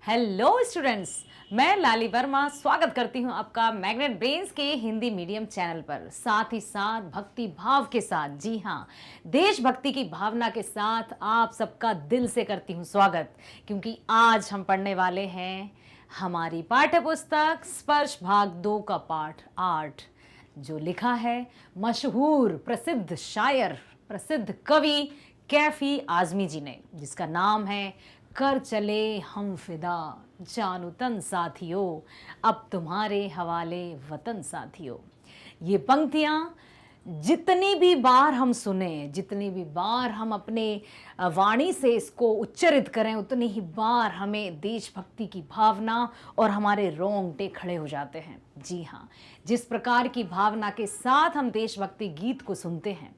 Hello students, मैं लाली वर्मा स्वागत करती हूं आपका मैग्नेट ब्रेन्स के हिंदी मीडियम चैनल पर। साथ ही साथ भक्ति भाव के साथ, जी हाँ, देशभक्ति की भावना के साथ आप सबका दिल से करती हूं स्वागत, क्योंकि आज हम पढ़ने वाले हैं हमारी पाठ्य पुस्तक स्पर्श भाग 2 का पाठ 8, जो लिखा है मशहूर प्रसिद्ध शायर, प्रसिद्ध कवि कैफी आज़मी जी ने, जिसका नाम है कर चले हम फिदा जानो तन साथियों, अब तुम्हारे हवाले वतन साथियों। ये पंक्तियाँ जितनी भी बार हम सुने, जितनी भी बार हम अपने वाणी से इसको उच्चरित करें, उतनी ही बार हमें देशभक्ति की भावना और हमारे रोंगटे खड़े हो जाते हैं। जी हाँ, जिस प्रकार की भावना के साथ हम देशभक्ति गीत को सुनते हैं,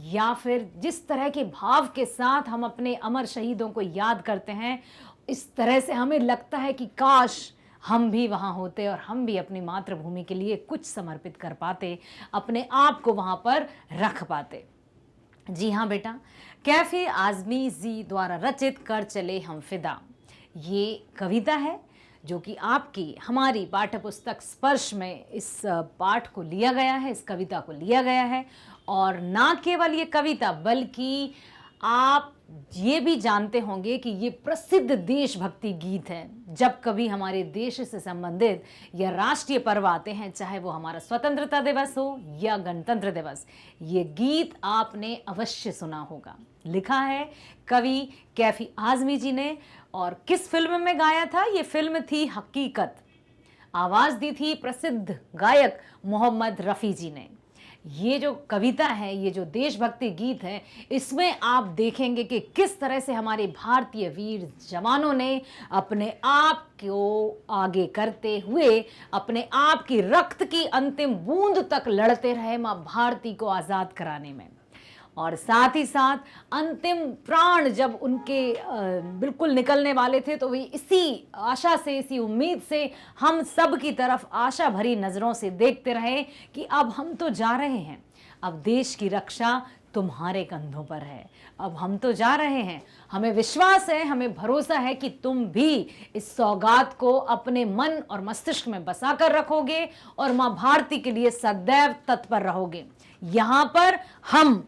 या फिर जिस तरह के भाव के साथ हम अपने अमर शहीदों को याद करते हैं, इस तरह से हमें लगता है कि काश हम भी वहाँ होते और हम भी अपनी मातृभूमि के लिए कुछ समर्पित कर पाते, अपने आप को वहाँ पर रख पाते। जी हाँ बेटा, कैफी आज़मी जी द्वारा रचित कर चले हम फिदा ये कविता है, जो कि आपकी हमारी पाठ्य पुस्तक स्पर्श में इस पाठ को लिया गया है, इस कविता को लिया गया है। और ना केवल ये कविता, बल्कि आप ये भी जानते होंगे कि ये प्रसिद्ध देशभक्ति गीत है। जब कभी हमारे देश से संबंधित या राष्ट्रीय पर्व आते हैं, चाहे वो हमारा स्वतंत्रता दिवस हो या गणतंत्र दिवस, ये गीत आपने अवश्य सुना होगा। लिखा है कवि कैफी आज़मी जी ने, और किस फिल्म में गाया था? ये फिल्म थी हकीकत। आवाज़ दी थी प्रसिद्ध गायक मोहम्मद रफ़ी जी ने। ये जो कविता है, ये जो देशभक्ति गीत है, इसमें आप देखेंगे कि किस तरह से हमारे भारतीय वीर जवानों ने अपने आप को आगे करते हुए अपने आप की रक्त की अंतिम बूंद तक लड़ते रहे माँ भारती को आज़ाद कराने में। और साथ ही साथ अंतिम प्राण जब उनके बिल्कुल निकलने वाले थे, तो वे इसी आशा से, इसी उम्मीद से हम सब की तरफ आशा भरी नज़रों से देखते रहे कि अब हम तो जा रहे हैं, अब देश की रक्षा तुम्हारे कंधों पर है, अब हम तो जा रहे हैं, हमें विश्वास है, हमें भरोसा है कि तुम भी इस सौगात को अपने मन और मस्तिष्क में बसा कर रखोगे और माँ भारती के लिए सदैव तत्पर रहोगे। यहाँ पर हम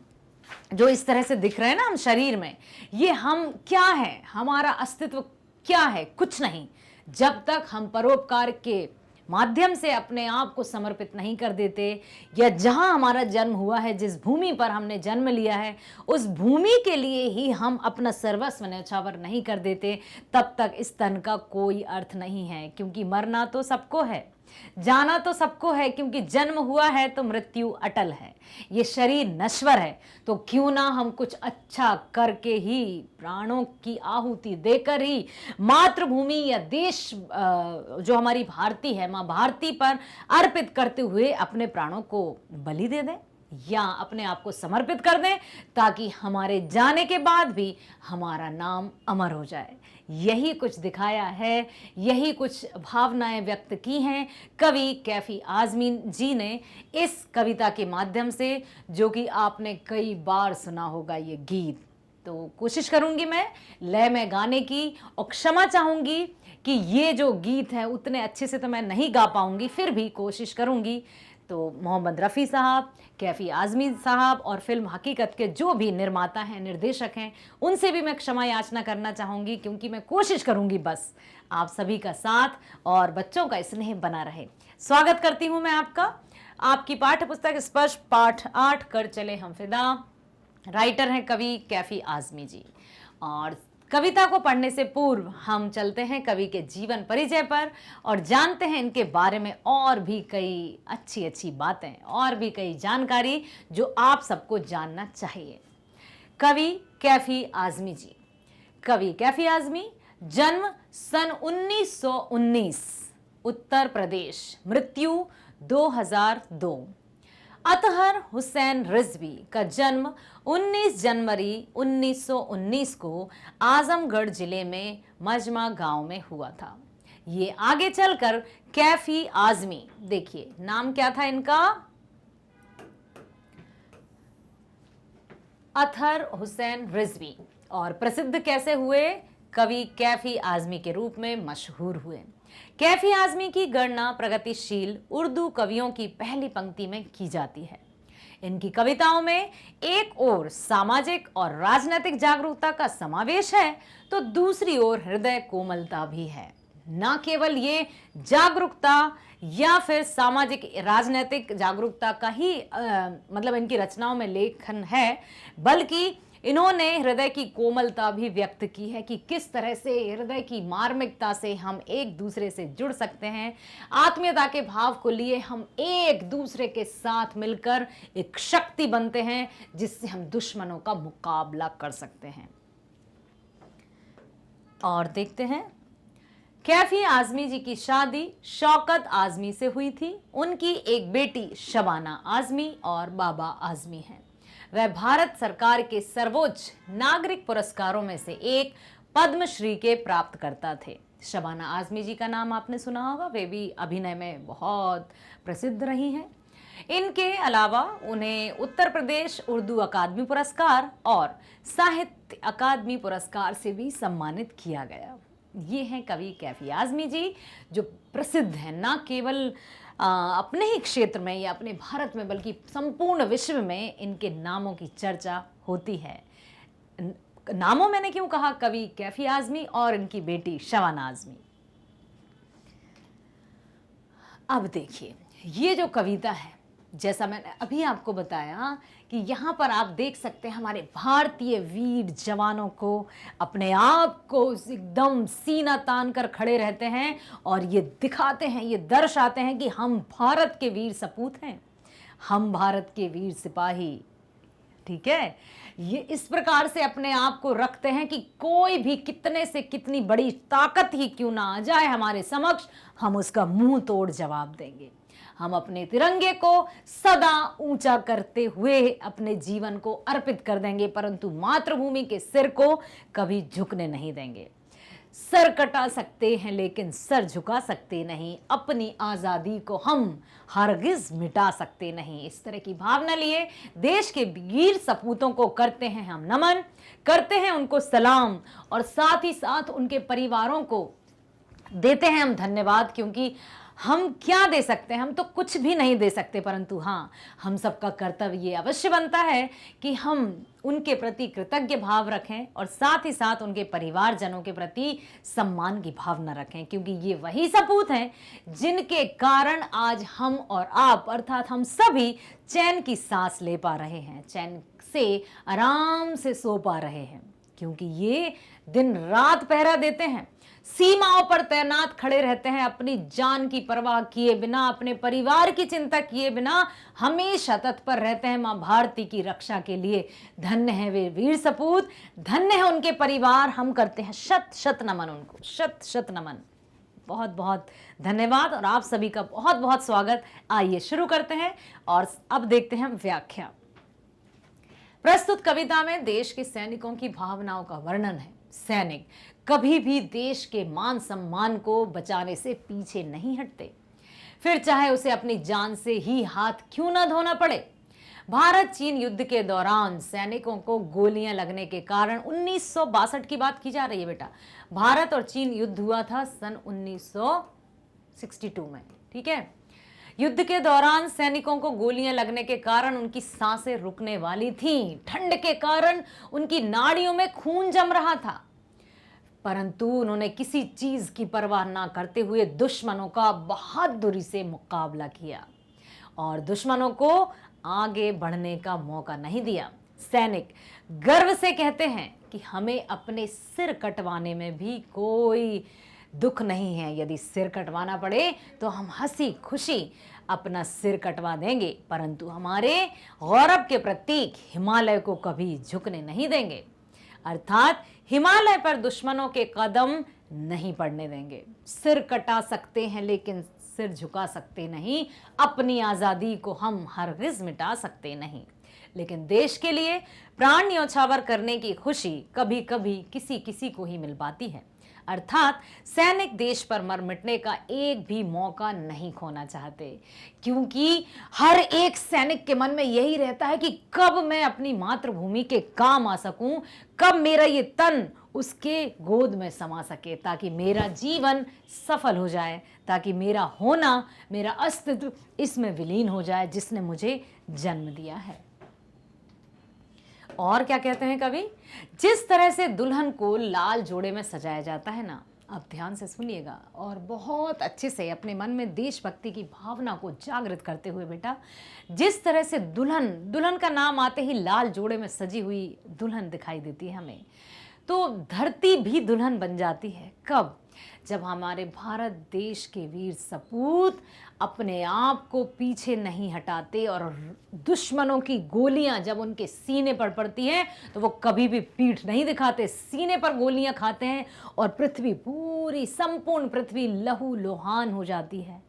जो इस तरह से दिख रहे हैं ना, हम शरीर में, ये हम क्या है, हमारा अस्तित्व क्या है? कुछ नहीं, जब तक हम परोपकार के माध्यम से अपने आप को समर्पित नहीं कर देते, या जहां हमारा जन्म हुआ है, जिस भूमि पर हमने जन्म लिया है, उस भूमि के लिए ही हम अपना सर्वस्व न्यौछावर नहीं कर देते, तब तक इस तन का कोई अर्थ नहीं है। क्योंकि मरना तो सबको है, जाना तो सबको है, क्योंकि जन्म हुआ है तो मृत्यु अटल है, ये शरीर नश्वर है। तो क्यों ना हम कुछ अच्छा करके ही, प्राणों की आहुति देकर ही मातृभूमि या देश जो हमारी भारती है, माँ भारती पर अर्पित करते हुए अपने प्राणों को बलि दे दें या अपने आप को समर्पित कर दें, ताकि हमारे जाने के बाद भी हमारा नाम अमर हो जाए। यही कुछ दिखाया है, यही कुछ भावनाएं व्यक्त की हैं कवि कैफी आज़मी जी ने इस कविता के माध्यम से, जो कि आपने कई बार सुना होगा ये गीत। तो कोशिश करूंगी मैं लय में गाने की, और क्षमा चाहूंगी कि ये जो गीत है उतने अच्छे से तो मैं नहीं गा पाऊंगी, फिर भी कोशिश करूंगी। तो मोहम्मद रफ़ी साहब, कैफी आज़मी साहब और फिल्म हकीकत के जो भी निर्माता हैं, निर्देशक हैं, उनसे भी मैं क्षमा याचना करना चाहूँगी, क्योंकि मैं कोशिश करूँगी बस आप सभी का साथ और बच्चों का स्नेह बना रहे। स्वागत करती हूँ मैं आपका, आपकी पाठ्य पुस्तक स्पर्श पाठ 8 कर चले हम फिदा। राइटर हैं कवि कैफी आज़मी जी। और कविता को पढ़ने से पूर्व हम चलते हैं कवि के जीवन परिचय पर और जानते हैं इनके बारे में और भी कई अच्छी अच्छी बातें, और भी कई जानकारी जो आप सबको जानना चाहिए। कवि कैफी आज़मी जी। कवि कैफी आज़मी, जन्म सन 1919, उत्तर प्रदेश, मृत्यु 2002। अतहर हुसैन रिजवी का जन्म 19 जनवरी 1919 को आजमगढ़ जिले में मजमा गांव में हुआ था। ये आगे चलकर कैफी आज़मी, देखिए नाम क्या था इनका, अतहर हुसैन रिजवी, और प्रसिद्ध कैसे हुए? कवि कैफी आजमी के रूप में मशहूर हुए। कैफी आजमी की गणना प्रगतिशील उर्दू कवियों की पहली पंक्ति में की जाती है। इनकी कविताओं में एक ओर सामाजिक और राजनीतिक जागरूकता का समावेश है तो दूसरी ओर हृदय कोमलता भी है। न केवल ये जागरूकता या फिर सामाजिक राजनीतिक जागरूकता का ही मतलब इनकी रचनाओं में लेखन है, बल्कि इन्होंने हृदय की कोमलता भी व्यक्त की है कि किस तरह से हृदय की मार्मिकता से हम एक दूसरे से जुड़ सकते हैं। आत्मीयता के भाव को लिए हम एक दूसरे के साथ मिलकर एक शक्ति बनते हैं जिससे हम दुश्मनों का मुकाबला कर सकते हैं। और देखते हैं, कैफी आजमी जी की शादी शौकत आजमी से हुई थी। उनकी एक बेटी शबाना आजमी और बाबा आजमी हैं। वह भारत सरकार के सर्वोच्च नागरिक पुरस्कारों में से एक पद्मश्री के प्राप्तकर्ता थे। शबाना आजमी जी का नाम आपने सुना होगा, वे भी अभिनय में बहुत प्रसिद्ध रही हैं। इनके अलावा उन्हें उत्तर प्रदेश उर्दू अकादमी पुरस्कार और साहित्य अकादमी पुरस्कार से भी सम्मानित किया गया। ये हैं कवि कैफी आजमी जी, जो प्रसिद्ध हैं न केवल अपने ही क्षेत्र में या अपने भारत में बल्कि संपूर्ण विश्व में इनके नामों की चर्चा होती है। नामों मैंने क्यों कहा, कवि कैफी आजमी और इनकी बेटी शबाना आजमी। अब देखिए, ये जो कविता है, जैसा मैंने अभी आपको बताया कि यहाँ पर आप देख सकते हैं हमारे भारतीय वीर जवानों को अपने आप को एकदम सीना तान कर खड़े रहते हैं और ये दिखाते हैं, ये दर्शाते हैं कि हम भारत के वीर सपूत हैं, हम भारत के वीर सिपाही। ठीक है, ये इस प्रकार से अपने आप को रखते हैं कि कोई भी कितने से कितनी बड़ी ताकत ही क्यों ना आ जाए हमारे समक्ष, हम उसका मुंह तोड़ जवाब देंगे। हम अपने तिरंगे को सदा ऊंचा करते हुए अपने जीवन को अर्पित कर देंगे, परंतु मातृभूमि के सिर को कभी झुकने नहीं देंगे। सर कटा सकते हैं लेकिन सर झुका सकते नहीं, अपनी आज़ादी को हम हरगिज मिटा सकते नहीं। इस तरह की भावना लिए देश के वीर सपूतों को करते हैं हम नमन, करते हैं उनको सलाम और साथ ही साथ उनके परिवारों को देते हैं हम धन्यवाद। क्योंकि हम क्या दे सकते हैं, हम तो कुछ भी नहीं दे सकते, परंतु हाँ, हम सबका कर्तव्य ये अवश्य बनता है कि हम उनके प्रति कृतज्ञ भाव रखें और साथ ही साथ उनके परिवारजनों के प्रति सम्मान की भावना रखें। क्योंकि ये वही सपूत हैं जिनके कारण आज हम और आप अर्थात हम सभी चैन की सांस ले पा रहे हैं, चैन से आराम से सो पा रहे हैं। क्योंकि ये दिन रात पहरा देते हैं, सीमाओं पर तैनात खड़े रहते हैं, अपनी जान की परवाह किए बिना, अपने परिवार की चिंता किए बिना हमेशा तत्पर रहते हैं मां भारती की रक्षा के लिए। धन्य है वे वीर सपूत, धन्य है उनके परिवार। हम करते हैं शत शत नमन उनको, शत शत नमन। बहुत बहुत धन्यवाद और आप सभी का बहुत बहुत स्वागत। आइए शुरू करते हैं और अब देखते हैं व्याख्या। प्रस्तुत कविता में देश के सैनिकों की भावनाओं का वर्णन है। सैनिक कभी भी देश के मान सम्मान को बचाने से पीछे नहीं हटते, फिर चाहे उसे अपनी जान से ही हाथ क्यों ना धोना पड़े। भारत चीन युद्ध के दौरान सैनिकों को गोलियां लगने के कारण 1962 की बात की जा रही है बेटा। भारत और चीन युद्ध हुआ था सन 1962 में। ठीक है, युद्ध के दौरान सैनिकों को गोलियां लगने के कारण उनकी सांसें रुकने वाली थीं, ठंड के कारण उनकी नाड़ियों में खून जम रहा था, परंतु उन्होंने किसी चीज की परवाह ना करते हुए दुश्मनों का बहादुरी से मुकाबला किया और दुश्मनों को आगे बढ़ने का मौका नहीं दिया। सैनिक गर्व से कहते हैं कि हमें अपने सिर कटवाने में भी कोई दुख नहीं है। यदि सिर कटवाना पड़े तो हम हंसी खुशी अपना सिर कटवा देंगे, परंतु हमारे गौरव के प्रतीक हिमालय को कभी झुकने नहीं देंगे। अर्थात हिमालय पर दुश्मनों के कदम नहीं पड़ने देंगे। सिर कटा सकते हैं लेकिन सिर झुका सकते नहीं। अपनी आज़ादी को हम हरगिज मिटा सकते नहीं, लेकिन देश के लिए प्राण न्यौछावर करने की खुशी कभी कभी किसी किसी को ही मिल पाती है। अर्थात सैनिक देश पर मर मिटने का एक भी मौका नहीं खोना चाहते, क्योंकि हर एक सैनिक के मन में यही रहता है कि कब मैं अपनी मातृभूमि के काम आ सकूं, कब मेरा ये तन उसके गोद में समा सके, ताकि मेरा जीवन सफल हो जाए, ताकि मेरा होना, मेरा अस्तित्व इसमें विलीन हो जाए जिसने मुझे जन्म दिया है। और क्या कहते हैं कवि, जिस तरह से दुल्हन को लाल जोड़े में सजाया जाता है ना, आप ध्यान से सुनिएगा और बहुत अच्छे से अपने मन में देशभक्ति की भावना को जागृत करते हुए बेटा, जिस तरह से दुल्हन का नाम आते ही लाल जोड़े में सजी हुई दुल्हन दिखाई देती है हमें, तो धरती भी दुल्हन बन जाती है। कब? जब हमारे भारत देश के वीर सपूत अपने आप को पीछे नहीं हटाते और दुश्मनों की गोलियां जब उनके सीने पर पड़ती हैं तो वो कभी भी पीठ नहीं दिखाते, सीने पर गोलियां खाते हैं और पृथ्वी, पूरी संपूर्ण पृथ्वी लहू लोहान हो जाती है।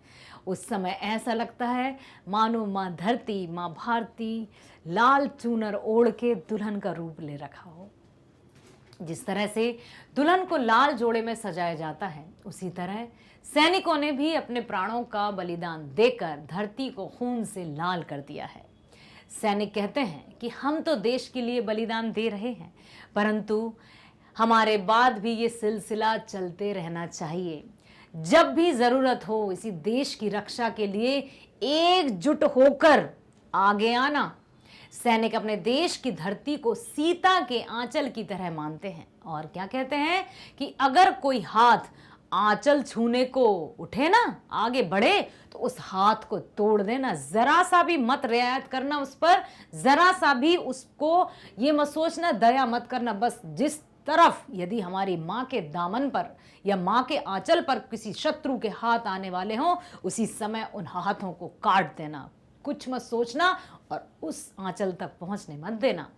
उस समय ऐसा लगता है मानो माँ धरती, माँ भारती लाल चूनर ओढ़ के दुल्हन का रूप ले रखा हो। जिस तरह से दुल्हन को लाल जोड़े में सजाया जाता है, उसी तरह सैनिकों ने भी अपने प्राणों का बलिदान देकर धरती को खून से लाल कर दिया है। सैनिक कहते हैं कि हम तो देश के लिए बलिदान दे रहे हैं, परंतु हमारे बाद भी ये सिलसिला चलते रहना चाहिए। जब भी जरूरत हो इसी देश की रक्षा के लिए एकजुट होकर आगे आना। सैनिक अपने देश की धरती को सीता के आंचल की तरह मानते हैं और क्या कहते हैं कि अगर कोई हाथ आंचल छूने को उठे ना, आगे बढ़े, तो उस हाथ को तोड़ देना, जरा सा भी मत रियायत करना उस पर, जरा सा भी उसको ये मत सोचना, दया मत करना। बस जिस तरफ यदि हमारी माँ के दामन पर या माँ के आंचल पर किसी शत्रु के हाथ आने वाले हों, उसी समय उन हाथों को काट देना, कुछ मत सोचना और उस आंचल तक पहुंचने मत देना।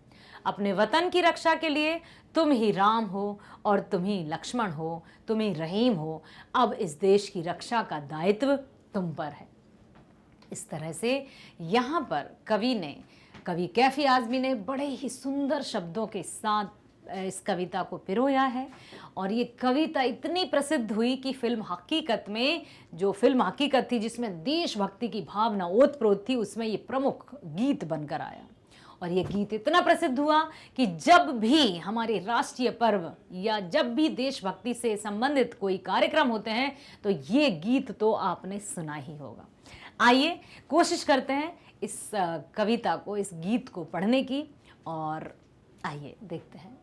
अपने वतन की रक्षा के लिए तुम ही राम हो और तुम ही लक्ष्मण हो, तुम ही रहीम हो। अब इस देश की रक्षा का दायित्व तुम पर है। इस तरह से यहाँ पर कवि कैफी आज़मी ने बड़े ही सुंदर शब्दों के साथ इस कविता को पिरोया है और ये कविता इतनी प्रसिद्ध हुई कि फिल्म हकीकत थी जिसमें देशभक्ति की भावना ओतप्रोत थी, उसमें ये प्रमुख गीत बनकर आया। और ये गीत इतना प्रसिद्ध हुआ कि जब भी हमारे राष्ट्रीय पर्व या जब भी देशभक्ति से संबंधित कोई कार्यक्रम होते हैं तो ये गीत तो आपने सुना ही होगा। आइए कोशिश करते हैं इस कविता को, इस गीत को पढ़ने की और आइए देखते हैं।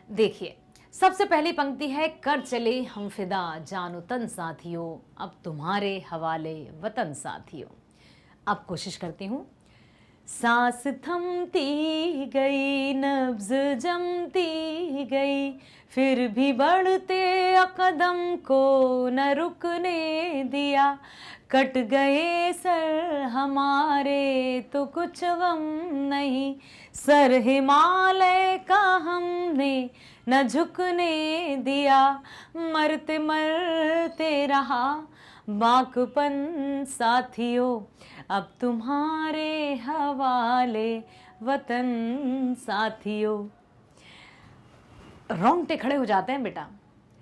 देखिए, सबसे पहली पंक्ति है, कर चले हम फिदा जानो तन साथियों, अब तुम्हारे हवाले वतन साथियों। अब कोशिश करती हूँ। सांस थमती गई, नब्ज जमती गई, फिर भी बढ़ते कदम को न रुकने दिया। कट गए सर हमारे तो कुछ गम नहीं, सर हिमालय का हमने न झुकने दिया। मरते मरते रहा बाकपन साथियों, अब तुम्हारे हवाले वतन साथियों। रोंगटे खड़े हो जाते हैं बेटा,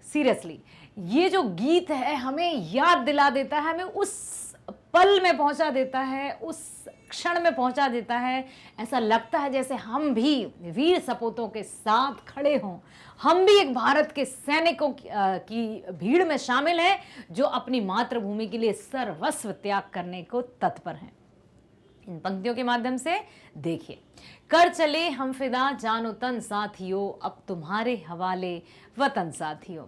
सीरियसली। ये जो गीत है हमें याद दिला देता है, हमें उस पल में पहुंचा देता है, उस क्षण में पहुंचा देता है। ऐसा लगता है जैसे हम भी वीर सपूतों के साथ खड़े हों, हम भी एक भारत के सैनिकों की भीड़ में शामिल हैं जो अपनी मातृभूमि के लिए सर्वस्व त्याग करने को तत्पर हैं। इन पंक्तियों के माध्यम से देखिए, कर चले हम फिदा जानो तन साथियों, अब तुम्हारे हवाले वतन साथियों।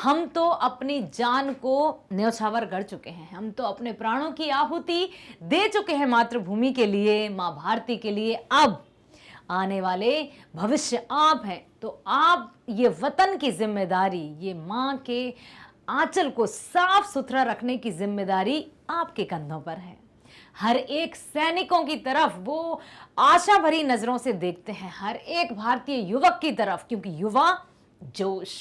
हम तो अपनी जान को न्यौछावर कर चुके हैं, हम तो अपने प्राणों की आहुति दे चुके हैं मातृभूमि के लिए, माँ भारती के लिए। अब आने वाले भविष्य आप हैं, तो आप ये वतन की जिम्मेदारी, ये माँ के आंचल को साफ सुथरा रखने की जिम्मेदारी आपके कंधों पर है। हर एक सैनिकों की तरफ वो आशा भरी नजरों से देखते हैं, हर एक भारतीय युवक की तरफ, क्योंकि युवा जोश,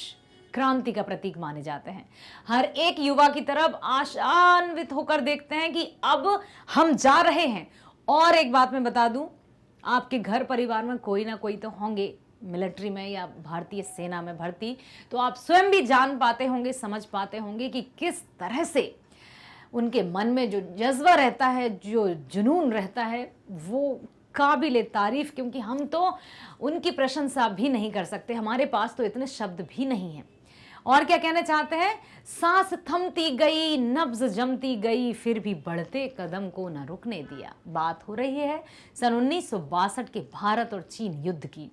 क्रांति का प्रतीक माने जाते हैं। हर एक युवा की तरफ आशान्वित होकर देखते हैं कि अब हम जा रहे हैं। और एक बात मैं बता दूं, आपके घर परिवार में कोई ना कोई तो होंगे मिलिट्री में या भारतीय सेना में भर्ती, तो आप स्वयं भी जान पाते होंगे, समझ पाते होंगे कि किस तरह से उनके मन में जो जज्बा रहता है, जो जुनून रहता है, वो काबिल तारीफ, क्योंकि हम तो उनकी प्रशंसा भी नहीं कर सकते, हमारे पास तो इतने शब्द भी नहीं हैं। और क्या कहना चाहते हैं, सांस थमती गई, नब्ज जमती गई, फिर भी बढ़ते कदम को न रुकने दिया। बात हो रही है सन 1962 के भारत और चीन युद्ध की।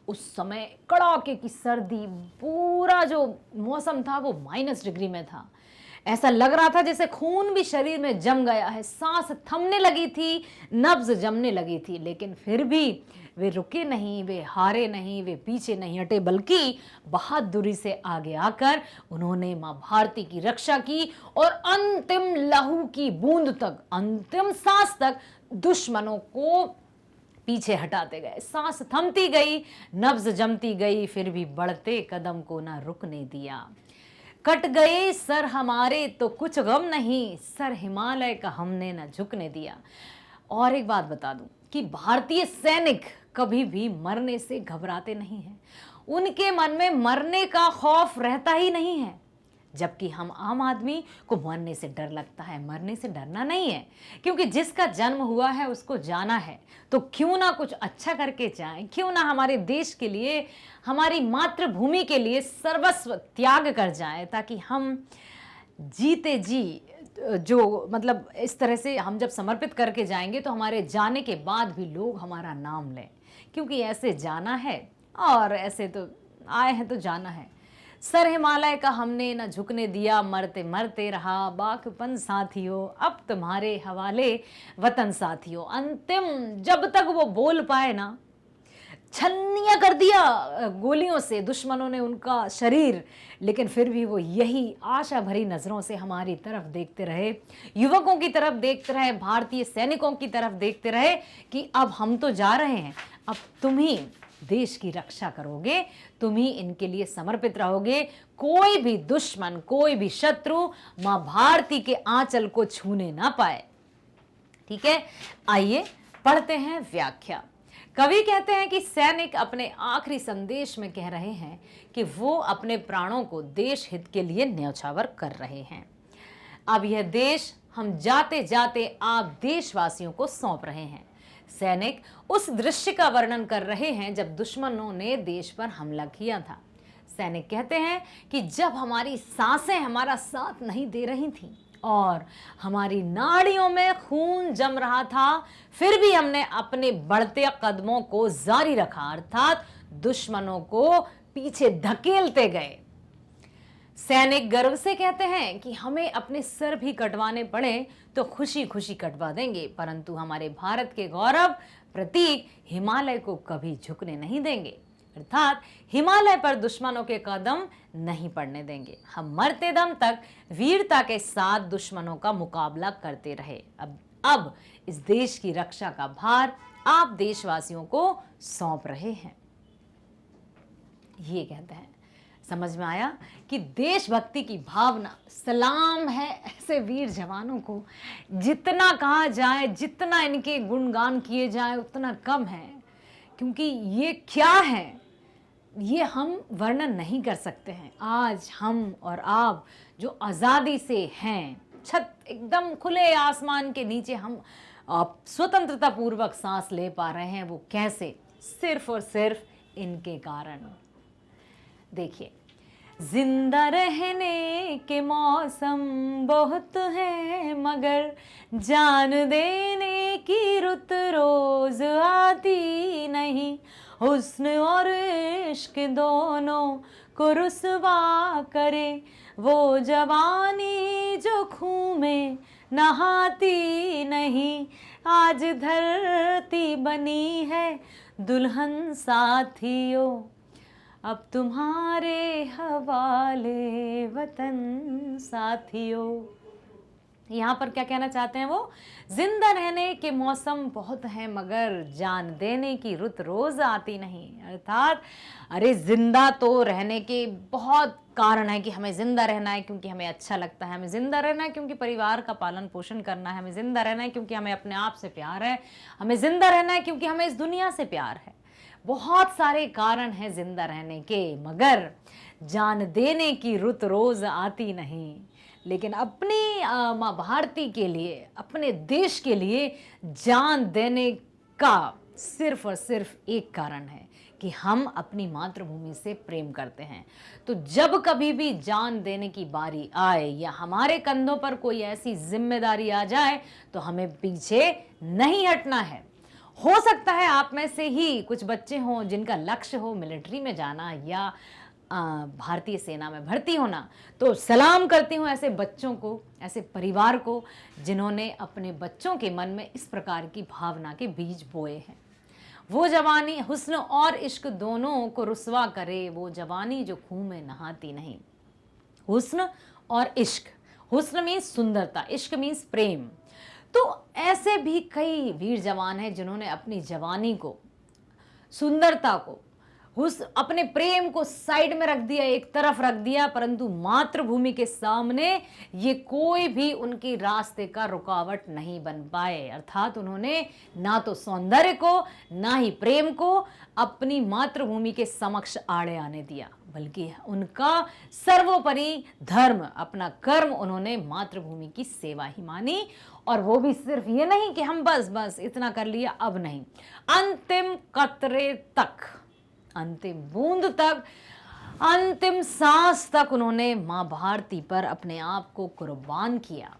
उस समय कड़ाके की सर्दी, पूरा जो मौसम था वो -डिग्री में था। ऐसा लग रहा था जैसे खून भी शरीर में जम गया है, सांस थमने लगी थी, नब्ज जमने लगी थी, लेकिन फिर भी वे रुके नहीं, वे हारे नहीं, वे पीछे नहीं हटे, बल्कि बहादुरी से आगे आकर उन्होंने मां भारती की रक्षा की और अंतिम लहू की बूंद तक, अंतिम सांस तक दुश्मनों को पीछे हटाते गए। सांस थमती गई, नब्ज जमती गई, फिर भी बढ़ते कदम को ना रुकने दिया। कट गए सर हमारे तो कुछ गम नहीं, सर हिमालय का हमने न झुकने दिया। और एक बात बता दूं कि भारतीय सैनिक कभी भी मरने से घबराते नहीं हैं, उनके मन में मरने का खौफ रहता ही नहीं है। जबकि हम आम आदमी को मरने से डर लगता है, मरने से डरना नहीं है, क्योंकि जिसका जन्म हुआ है उसको जाना है, तो क्यों ना कुछ अच्छा करके जाएं, क्यों ना हमारे देश के लिए, हमारी मातृभूमि के लिए सर्वस्व त्याग कर जाएं, ताकि हम जीते जी, जो मतलब इस तरह से हम जब समर्पित करके जाएंगे तो हमारे जाने के बाद भी लोग हमारा नाम लें, क्योंकि ऐसे जाना है और ऐसे तो आए हैं तो जाना है। सर हिमालय का हमने न झुकने दिया, मरते मरते रहा बाकपन साथियों, अब तुम्हारे हवाले वतन साथियों। अंतिम जब तक वो बोल पाए ना, छलनियां कर दिया गोलियों से दुश्मनों ने उनका शरीर, लेकिन फिर भी वो यही आशा भरी नजरों से हमारी तरफ देखते रहे, युवकों की तरफ देखते रहे, भारतीय सैनिकों की तरफ देखते रहे कि अब हम तो जा रहे हैं, अब तुम ही देश की रक्षा करोगे, तुम ही इनके लिए समर्पित रहोगे, कोई भी दुश्मन, कोई भी शत्रु मां भारती के आंचल को छूने ना पाए। ठीक है, आइए पढ़ते हैं व्याख्या। कवि कहते हैं कि सैनिक अपने आखिरी संदेश में कह रहे हैं कि वो अपने प्राणों को देश हित के लिए न्यौछावर कर रहे हैं। अब यह देश हम जाते जाते आप देशवासियों को सौंप रहे हैं। सैनिक उस दृश्य का वर्णन कर रहे हैं जब दुश्मनों ने देश पर हमला किया था। सैनिक कहते हैं कि जब हमारी सांसें हमारा साथ नहीं दे रही थीं और हमारी नाड़ियों में खून जम रहा था, फिर भी हमने अपने बढ़ते कदमों को जारी रखा, अर्थात दुश्मनों को पीछे धकेलते गए। सैनिक गर्व से कहते हैं कि हमें अपने सर भी कटवाने पड़े तो खुशी खुशी कटवा देंगे, परंतु हमारे भारत के गौरव प्रतीक हिमालय को कभी झुकने नहीं देंगे, अर्थात हिमालय पर दुश्मनों के कदम नहीं पड़ने देंगे। हम मरते दम तक वीरता के साथ दुश्मनों का मुकाबला करते रहे। अब इस देश की रक्षा का भार आप देशवासियों को सौंप रहे हैं। ये कहते हैं, समझ में आया कि देशभक्ति की भावना, सलाम है ऐसे वीर जवानों को। जितना कहा जाए, जितना इनके गुणगान किए जाए उतना कम है, क्योंकि ये क्या है ये हम वर्णन नहीं कर सकते हैं। आज हम और आप जो आज़ादी से हैं, छत एकदम खुले आसमान के नीचे हम स्वतंत्रता पूर्वक सांस ले पा रहे हैं, वो कैसे? सिर्फ और सिर्फ इनके कारण। देखिए, जिंदा रहने के मौसम बहुत है, मगर जान देने की रुत रोज आती नहीं। हुस्न और इश्क दोनों को रुसवा करे, वो जवानी जो खून में नहाती नहीं। आज धरती बनी है दुल्हन साथियों, अब तुम्हारे हवाले वतन साथियों। यहाँ पर क्या कहना चाहते हैं वो? जिंदा रहने के मौसम बहुत है, मगर जान देने की रुत रोज आती नहीं। अर्थात अरे जिंदा तो रहने के बहुत कारण है कि हमें जिंदा रहना है क्योंकि हमें अच्छा लगता है, हमें जिंदा रहना है क्योंकि परिवार का पालन पोषण करना है, हमें जिंदा रहना है क्योंकि हमें अपने आप से प्यार है, हमें जिंदा रहना है क्योंकि हमें इस दुनिया से प्यार है। बहुत सारे कारण हैं जिंदा रहने के, मगर जान देने की रुत रोज आती नहीं। लेकिन अपनी माँ भारती के लिए, अपने देश के लिए जान देने का सिर्फ और सिर्फ एक कारण है कि हम अपनी मातृभूमि से प्रेम करते हैं। तो जब कभी भी जान देने की बारी आए या हमारे कंधों पर कोई ऐसी जिम्मेदारी आ जाए तो हमें पीछे नहीं हटना है। हो सकता है आप में से ही कुछ बच्चे हों जिनका लक्ष्य हो मिलिट्री में जाना या भारतीय सेना में भर्ती होना, तो सलाम करती हूँ ऐसे बच्चों को, ऐसे परिवार को जिन्होंने अपने बच्चों के मन में इस प्रकार की भावना के बीज बोए हैं। वो जवानी हुस्न और इश्क दोनों को रुसवा करे, वो जवानी जो खून में नहाती नहीं। हुस्न और इश्क, हुस्न मीन्स सुंदरता, इश्क मीन्स प्रेम। तो ऐसे भी कई वीर जवान हैं जिन्होंने अपनी जवानी को, सुंदरता को, अपने प्रेम को साइड में रख दिया, एक तरफ रख दिया, परंतु मातृभूमि के सामने ये कोई भी उनके रास्ते का रुकावट नहीं बन पाए। अर्थात उन्होंने ना तो सौंदर्य को ना ही प्रेम को अपनी मातृभूमि के समक्ष आड़े आने दिया, बल्कि उनका सर्वोपरि धर्म, अपना कर्म उन्होंने मातृभूमि की सेवा ही मानी। और वो भी सिर्फ ये नहीं कि हम बस इतना कर लिया, अब नहीं, अंतिम कतरे तक, अंतिम बूंद तक, अंतिम सांस तक उन्होंने मां भारती पर अपने आप को कुर्बान किया।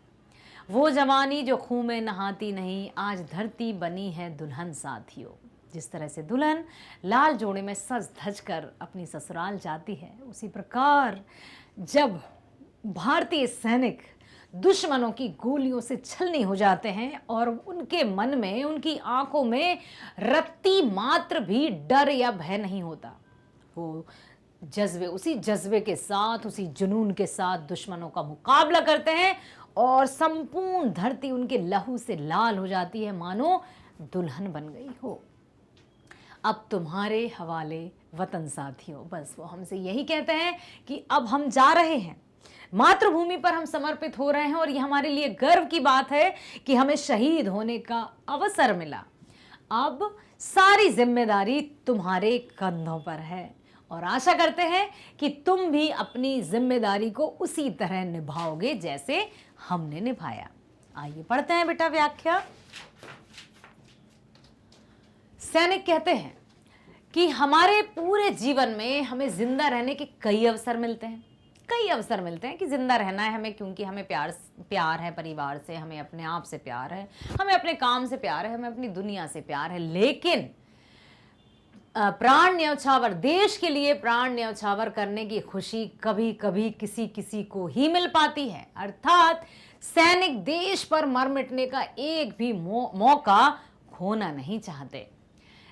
वो जवानी जो खून में नहाती नहीं, आज धरती बनी है दुल्हन साथियों। जिस तरह से दुल्हन लाल जोड़े में सज धज कर अपनी ससुराल जाती है, उसी प्रकार जब भारतीय सैनिक दुश्मनों की गोलियों से छलनी हो जाते हैं और उनके मन में, उनकी आंखों में रत्ती मात्र भी डर या भय नहीं होता, वो जज्बे, उसी जज्बे के साथ, उसी जुनून के साथ दुश्मनों का मुकाबला करते हैं और संपूर्ण धरती उनके लहू से लाल हो जाती है, मानो दुल्हन बन गई हो। अब तुम्हारे हवाले वतन साथियों। बस वो हमसे यही कहते हैं कि अब हम जा रहे हैं, मातृभूमि पर हम समर्पित हो रहे हैं और ये हमारे लिए गर्व की बात है कि हमें शहीद होने का अवसर मिला। अब सारी जिम्मेदारी तुम्हारे कंधों पर है और आशा करते हैं कि तुम भी अपनी जिम्मेदारी को उसी तरह निभाओगे जैसे हमने निभाया। आइए पढ़ते हैं बेटा व्याख्या। सैनिक कहते हैं कि हमारे पूरे जीवन में हमें जिंदा रहने के कई अवसर मिलते हैं, कई अवसर मिलते हैं कि जिंदा रहना है हमें, क्योंकि हमें प्यार है परिवार से, हमें अपने आप से प्यार है, हमें अपने काम से प्यार है, हमें अपनी दुनिया से प्यार है। लेकिन प्राण न्यौछावर, देश के लिए प्राण न्यौछावर करने की खुशी कभी कभी किसी किसी को ही मिल पाती है। अर्थात सैनिक देश पर मर मिटने का एक भी मौका खोना नहीं चाहते।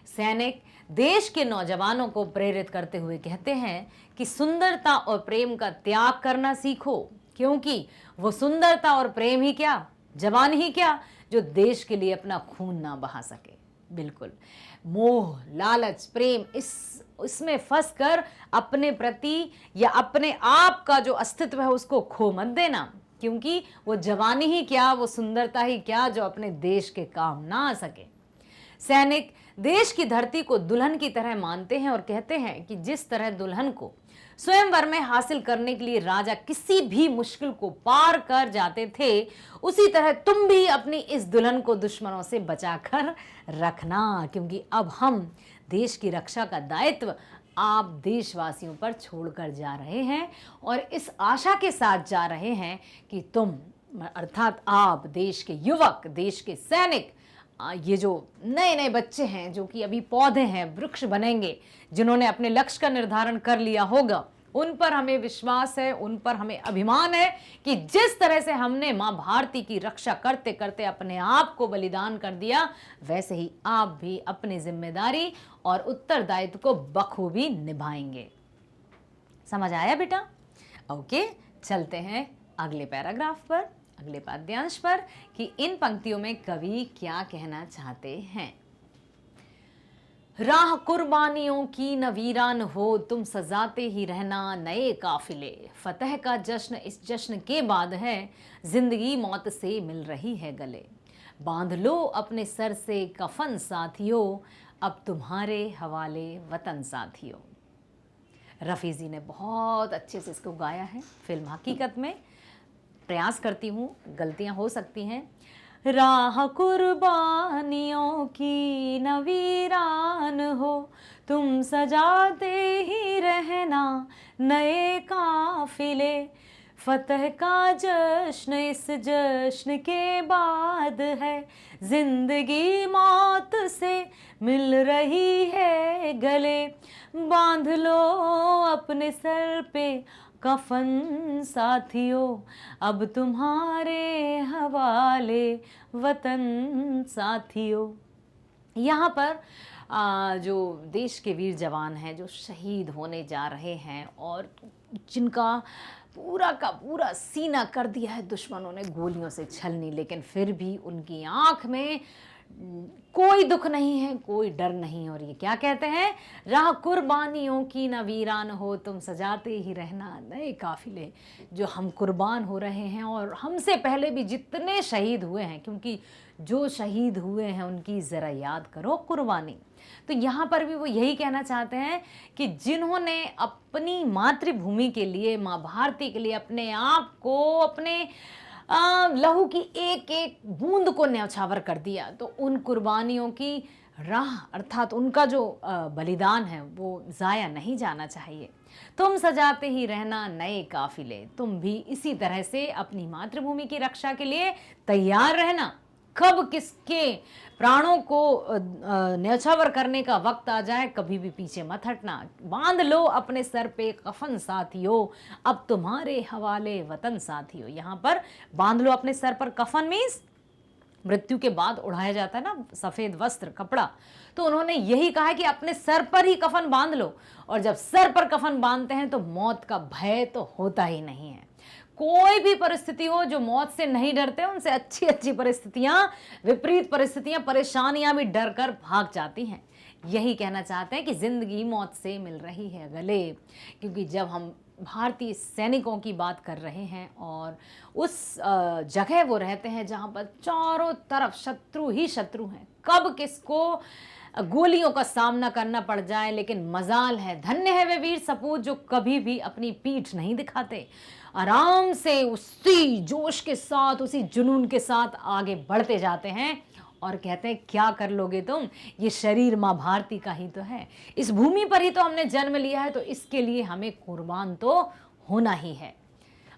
सैनिक देश के नौजवानों को प्रेरित करते हुए कहते हैं कि सुंदरता और प्रेम का त्याग करना सीखो, क्योंकि वो सुंदरता और प्रेम ही क्या, जवान ही क्या, जो देश के लिए अपना खून ना बहा सके। बिल्कुल, मोह, लालच, प्रेम, इसमें फंस कर अपने प्रति या अपने आप का जो अस्तित्व है उसको खो मत देना, क्योंकि वो जवानी ही क्या, वो सुंदरता ही क्या जो अपने देश के काम ना आ सके। सैनिक देश की धरती को दुल्हन की तरह मानते हैं और कहते हैं कि जिस तरह दुल्हन को स्वयंवर में हासिल करने के लिए राजा किसी भी मुश्किल को पार कर जाते थे, उसी तरह तुम भी अपनी इस दुल्हन को दुश्मनों से बचाकर रखना, क्योंकि अब हम देश की रक्षा का दायित्व आप देशवासियों पर छोड़कर जा रहे हैं और इस आशा के साथ जा रहे हैं कि तुम, अर्थात आप, देश के युवक, देश के सैनिक, ये जो नए नए बच्चे हैं जो कि अभी पौधे हैं, वृक्ष बनेंगे, जिन्होंने अपने लक्ष्य का निर्धारण कर लिया होगा, उन पर हमें विश्वास है, उन पर हमें अभिमान है कि जिस तरह से हमने मां भारती की रक्षा करते करते अपने आप को बलिदान कर दिया, वैसे ही आप भी अपनी जिम्मेदारी और उत्तरदायित्व को बखूबी निभाएंगे। समझ आया बेटा? ओके, चलते हैं अगले पैराग्राफ पर, अगले पाद्यांश पर कि इन पंक्तियों में कवि क्या कहना चाहते हैं। राह कुर्बानियों की न वीरान हो, तुम सजाते ही रहना नए काफिले। फतह का जश्न इस जश्न के बाद है, जिंदगी मौत से मिल रही है गले। बांध लो अपने सर से कफन साथियों, अब तुम्हारे हवाले वतन साथियों। रफ़ी जी ने बहुत अच्छे से इसको गाया है। फिल्म हकीकत में, प्रयास करती हूँ, गलतियाँ हो सकती हैं, राह कुर्बानियों की न वीरान हो, तुम सजाते ही रहना नए काफिले। फतह का जश्न इस जश्न के बाद है, जिंदगी मौत से मिल रही है गले। बांध लो अपने सर पे कफन साथियों, अब तुम्हारे हवाले वतन साथियों। यहाँ पर जो देश के वीर जवान हैं जो शहीद होने जा रहे हैं और जिनका पूरा का पूरा सीना कर दिया है दुश्मनों ने गोलियों से छलनी, लेकिन फिर भी उनकी आंख में कोई दुख नहीं है, कोई डर नहीं। और ये क्या कहते हैं, राह कुर्बानियों की न वीरान हो, तुम सजाते ही रहना नए काफिले। जो हम कुर्बान हो रहे हैं और हमसे पहले भी जितने शहीद हुए हैं, क्योंकि जो शहीद हुए हैं उनकी ज़रा याद करो कुर्बानी। तो यहाँ पर भी वो यही कहना चाहते हैं कि जिन्होंने अपनी मातृभूमि के लिए, माँ भारती के लिए अपने आप को, अपने लहू की एक एक बूंद को न्यौछावर कर दिया, तो उन कुर्बानियों की राह अर्थात उनका जो बलिदान है वो ज़ाया नहीं जाना चाहिए। तुम सजाते ही रहना नए काफिले, तुम भी इसी तरह से अपनी मातृभूमि की रक्षा के लिए तैयार रहना। कब किसके प्राणों को न्यौछावर करने का वक्त आ जाए, कभी भी पीछे मत हटना। बांध लो अपने सर पे कफन साथियों, अब तुम्हारे हवाले वतन साथियों। यहाँ पर बांध लो अपने सर पर कफन मीन्स मृत्यु के बाद उड़ाया जाता है ना सफेद वस्त्र कपड़ा, तो उन्होंने यही कहा है कि अपने सर पर ही कफन बांध लो। और जब सर पर कफन बांधते हैं तो मौत का भय तो होता ही नहीं है। कोई भी परिस्थिति हो, जो मौत से नहीं डरते उनसे अच्छी अच्छी परिस्थितियां, विपरीत परिस्थितियां, परेशानियां भी डर कर भाग जाती हैं। यही कहना चाहते हैं कि जिंदगी मौत से मिल रही है गले। क्योंकि जब हम भारतीय सैनिकों की बात कर रहे हैं और उस जगह वो रहते हैं जहां पर चारों तरफ शत्रु ही शत्रु हैं, कब किसको गोलियों का सामना करना पड़ जाए, लेकिन मजाल है, धन्य है वे वीर सपूत जो कभी भी अपनी पीठ नहीं दिखाते, आराम से उसी जोश के साथ, उसी जुनून के साथ आगे बढ़ते जाते हैं और कहते हैं क्या कर लोगे तुम, ये शरीर माँ भारती का ही तो है, इस भूमि पर ही तो हमने जन्म लिया है, तो इसके लिए हमें कुर्बान तो होना ही है।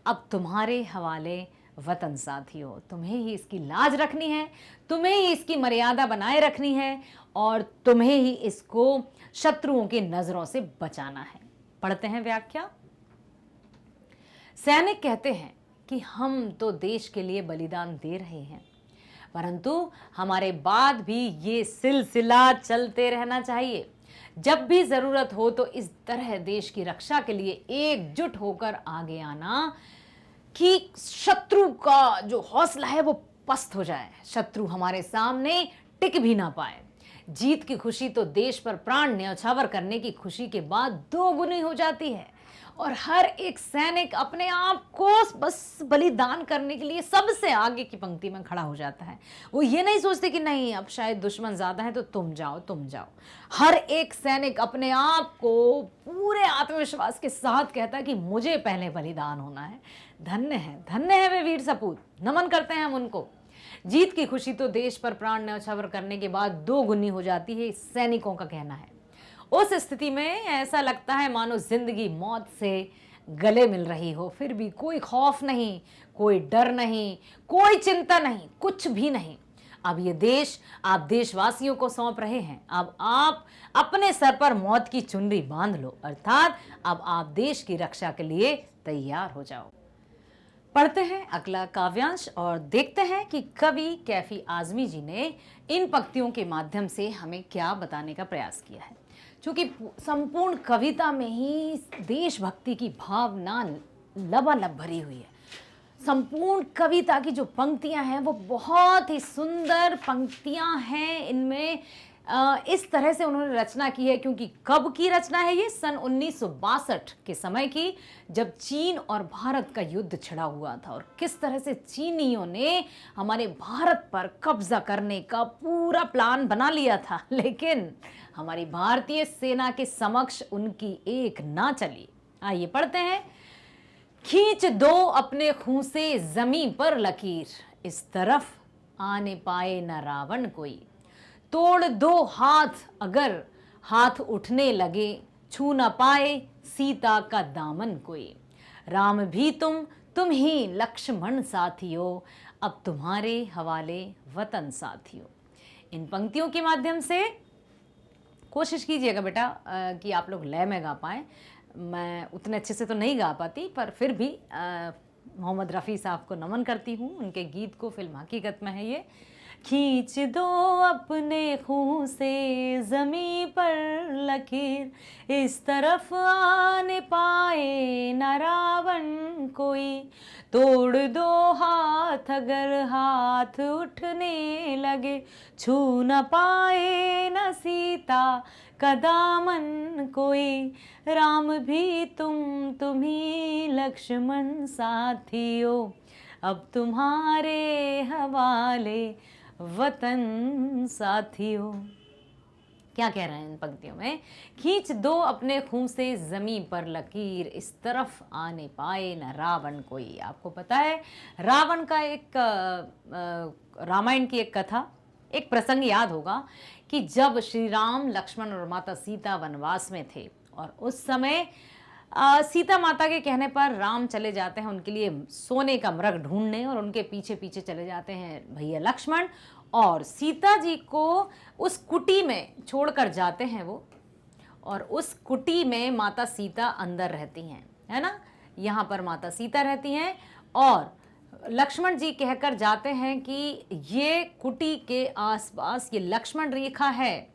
अब तुम्हारे हवाले वतन साथियों, तुम्हें ही इसकी लाज रखनी है, तुम्हें ही इसकी मर्यादा बनाए रखनी है और तुम्हें ही इसको शत्रुओं की नजरों से बचाना है। पढ़ते हैं व्याख्या। सैनिक कहते हैं कि हम तो देश के लिए बलिदान दे रहे हैं, परंतु हमारे बाद भी ये सिलसिला चलते रहना चाहिए। जब भी जरूरत हो तो इस तरह देश की रक्षा के लिए एकजुट होकर आगे आना कि शत्रु का जो हौसला है वो पस्त हो जाए, शत्रु हमारे सामने टिक भी ना पाए। जीत की खुशी तो देश पर प्राण न्यौछावर करने की खुशी के बाद दोगुनी हो जाती है और हर एक सैनिक अपने आप को बस बलिदान करने के लिए सबसे आगे की पंक्ति में खड़ा हो जाता है। वो ये नहीं सोचते कि नहीं अब शायद दुश्मन ज्यादा है तो तुम जाओ तुम जाओ। हर एक सैनिक अपने आप को पूरे आत्मविश्वास के साथ कहता है कि मुझे पहले बलिदान होना है। धन्य है वे वीर सपूत, नमन करते हैं हम उनको। जीत की खुशी तो देश पर प्राण न्यौछावर करने के बाद दोगुनी हो जाती है, सैनिकों का कहना है। उस स्थिति में ऐसा लगता है मानो जिंदगी मौत से गले मिल रही हो, फिर भी कोई खौफ नहीं, कोई डर नहीं, कोई चिंता नहीं, कुछ भी नहीं। अब ये देश आप देशवासियों को सौंप रहे हैं। अब आप अपने सर पर मौत की चुनरी बांध लो, अर्थात अब आप देश की रक्षा के लिए तैयार हो जाओ। पढ़ते हैं अगला काव्यांश और देखते हैं कि कवि कैफी आजमी जी ने इन पंक्तियों के माध्यम से हमें क्या बताने का प्रयास किया है। क्योंकि संपूर्ण कविता में ही देशभक्ति की भावना लबालब भरी हुई है। संपूर्ण कविता की जो पंक्तियां हैं वो बहुत ही सुंदर पंक्तियां हैं। इनमें इस तरह से उन्होंने रचना की है, क्योंकि कब की रचना है ये, सन 1962 के समय की, जब चीन और भारत का युद्ध छिड़ा हुआ था और किस तरह से चीनियों ने हमारे भारत पर कब्जा करने का पूरा प्लान बना लिया था, लेकिन हमारी भारतीय सेना के समक्ष उनकी एक ना चली। आइए पढ़ते हैं। खींच दो अपने खूं से जमीन पर लकीर, इस तरफ आने पाए न रावण कोई। तोड़ दो हाथ अगर हाथ उठने लगे, छू न पाए सीता का दामन कोई। राम भी तुम ही लक्ष्मण साथियों, अब तुम्हारे हवाले वतन साथियों। इन पंक्तियों के माध्यम से कोशिश कीजिएगा बेटा कि आप लोग लय में गा पाएँ। मैं उतने अच्छे से तो नहीं गा पाती, पर फिर भी मोहम्मद रफ़ी साहब को नमन करती हूँ, उनके गीत को। फिल्म हकीकत में है ये। खींच दो अपने खून से ज़मीं पर लकीर, इस तरफ आने पाए न रावण कोई। तोड़ दो हाथ अगर हाथ उठने लगे, छू न पाए न सीता का दामन कोई। राम भी तुम ही लक्ष्मण साथियों, अब तुम्हारे हवाले वतन साथियों। क्या कह रहे हैं इन पंक्तियों में? खींच दो अपने खून से जमीन पर लकीर, इस तरफ आने पाए न रावण कोई। आपको पता है रावण का एक रामायण की एक कथा, एक प्रसंग याद होगा कि जब श्री राम, लक्ष्मण और माता सीता वनवास में थे और उस समय सीता माता के कहने पर राम चले जाते हैं उनके लिए सोने का मृग ढूंढने, और उनके पीछे पीछे चले जाते हैं भैया लक्ष्मण, और सीता जी को उस कुटी में छोड़कर जाते हैं वो। और उस कुटी में माता सीता अंदर रहती हैं, है ना। यहाँ पर माता सीता रहती हैं और लक्ष्मण जी कहकर जाते हैं कि ये कुटी के आसपास ये लक्ष्मण रेखा है,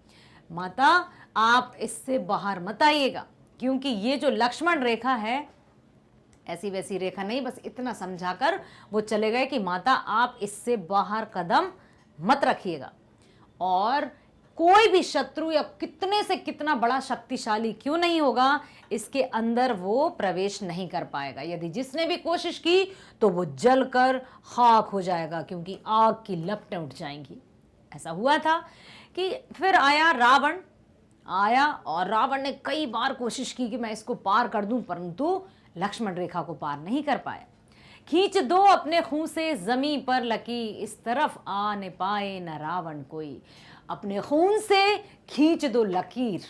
माता आप इससे बाहर मत आइएगा, क्योंकि ये जो लक्ष्मण रेखा है ऐसी वैसी रेखा नहीं। बस इतना समझाकर वो चले गए कि माता आप इससे बाहर कदम मत रखिएगा, और कोई भी शत्रु या कितने से कितना बड़ा शक्तिशाली क्यों नहीं होगा, इसके अंदर वो प्रवेश नहीं कर पाएगा। यदि जिसने भी कोशिश की तो वो जलकर खाक हो जाएगा, क्योंकि आग की लपटें उठ जाएंगी। ऐसा हुआ था कि फिर आया रावण, और रावण ने कई बार कोशिश की कि मैं इसको पार कर दूं, परंतु लक्ष्मण रेखा को पार नहीं कर पाया। खींच दो अपने खून से जमीन पर लकीर, इस तरफ आ न पाए न रावण कोई। अपने खून से खींच दो लकीर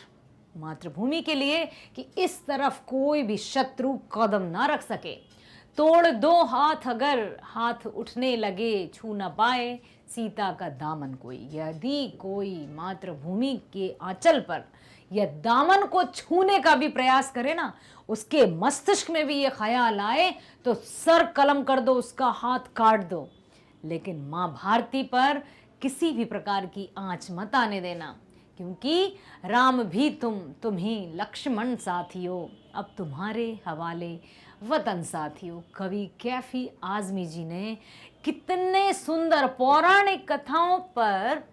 मातृभूमि के लिए कि इस तरफ कोई भी शत्रु कदम ना रख सके। तोड़ दो हाथ अगर हाथ उठने लगे, छू न पाए सीता का दामन कोई। यदि कोई मातृभूमि के आंचल पर या दामन को छूने का भी प्रयास करे ना, उसके मस्तिष्क में भी ये ख्याल आए तो सर कलम कर दो, उसका हाथ काट दो। लेकिन माँ भारती पर किसी भी प्रकार की आंच मत आने देना, क्योंकि राम भी तुम ही लक्ष्मण साथियों, अब तुम्हारे हवाले वतन साथियों। कवि कैफी आजमी जी ने कितने सुंदर पौराणिक कथाओं पर,